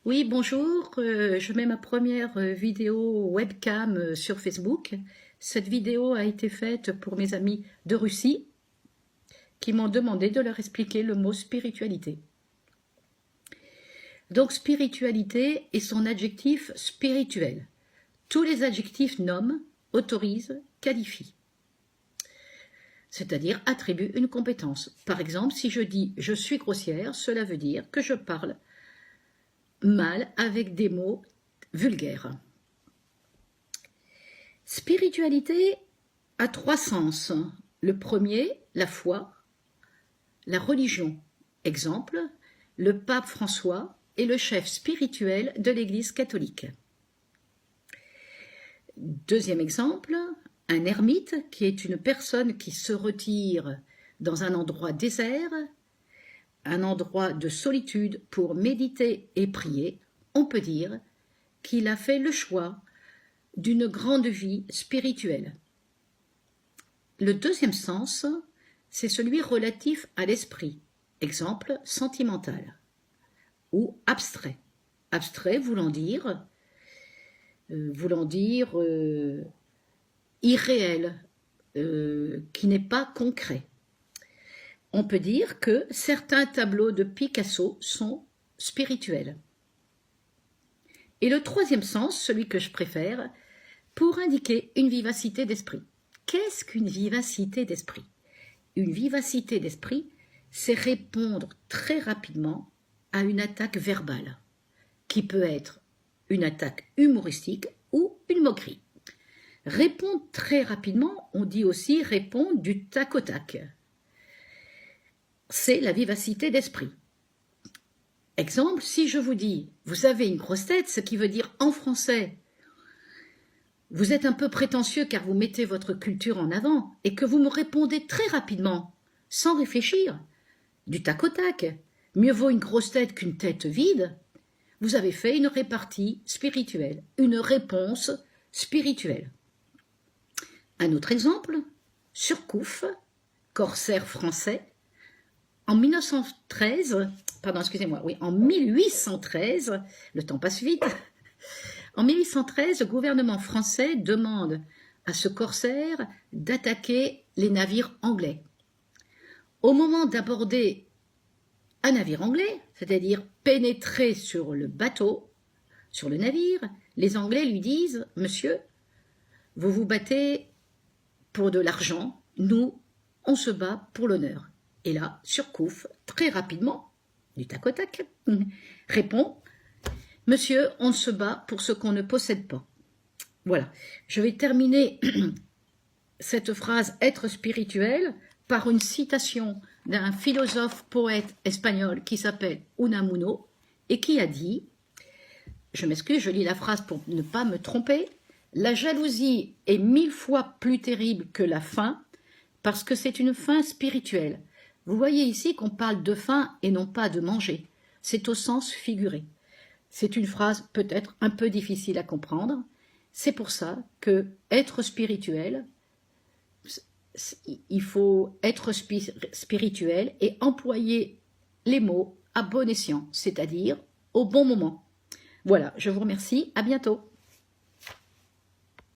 Oui, bonjour, je mets ma première vidéo webcam sur Facebook. Cette vidéo a été faite pour mes amis de Russie qui m'ont demandé de leur expliquer le mot spiritualité. Donc spiritualité est son adjectif spirituel. Tous les adjectifs nomment, autorisent, qualifient. C'est-à-dire attribuent une compétence. Par exemple, si je dis « je suis grossière », cela veut dire que je parle mal avec des mots vulgaires. Spiritualité a trois sens. Le premier, la foi, la religion. Exemple, le pape François est le chef spirituel de l'Église catholique. Deuxième exemple, un ermite qui est une personne qui se retire dans un endroit désert, un endroit de solitude pour méditer et prier. On peut dire qu'il a fait le choix d'une grande vie spirituelle. Le deuxième sens, c'est celui relatif à l'esprit. Exemple, sentimental ou abstrait. Abstrait voulant dire irréel, qui n'est pas concret. On peut dire que certains tableaux de Picasso sont spirituels. Et le troisième sens, celui que je préfère, pour indiquer une vivacité d'esprit. Qu'est-ce qu'une vivacité d'esprit? Une vivacité d'esprit, c'est répondre très rapidement à une attaque verbale, qui peut être une attaque humoristique ou une moquerie. Répondre très rapidement, on dit aussi répondre du tac au tac. C'est la vivacité d'esprit. Exemple, si je vous dis « vous avez une grosse tête », ce qui veut dire en français « vous êtes un peu prétentieux car vous mettez votre culture en avant » et que vous me répondez très rapidement, sans réfléchir, du tac au tac, mieux vaut une grosse tête qu'une tête vide, vous avez fait une répartie spirituelle, une réponse spirituelle. Un autre exemple, Surcouf, corsaire français, en 1813, le temps passe vite, en 1813, le gouvernement français demande à ce corsaire d'attaquer les navires anglais. Au moment d'aborder un navire anglais, c'est-à-dire pénétrer sur le bateau, sur le navire, les Anglais lui disent « Monsieur, vous vous battez pour de l'argent, nous, on se bat pour l'honneur ». Et là, Surcouf, très rapidement, du tac au tac, répond « Monsieur, on se bat pour ce qu'on ne possède pas ». Voilà, je vais terminer cette phrase « être spirituel » par une citation d'un philosophe poète espagnol qui s'appelle Unamuno et qui a dit, je m'excuse, je lis la phrase pour ne pas me tromper, « La jalousie est 1000 fois plus terrible que la faim parce que c'est une faim spirituelle. » Vous voyez ici qu'on parle de faim et non pas de manger. C'est au sens figuré. C'est une phrase peut-être un peu difficile à comprendre. C'est pour ça que être spirituel, il faut être spirituel et employer les mots à bon escient, c'est-à-dire au bon moment. Voilà, je vous remercie, à bientôt.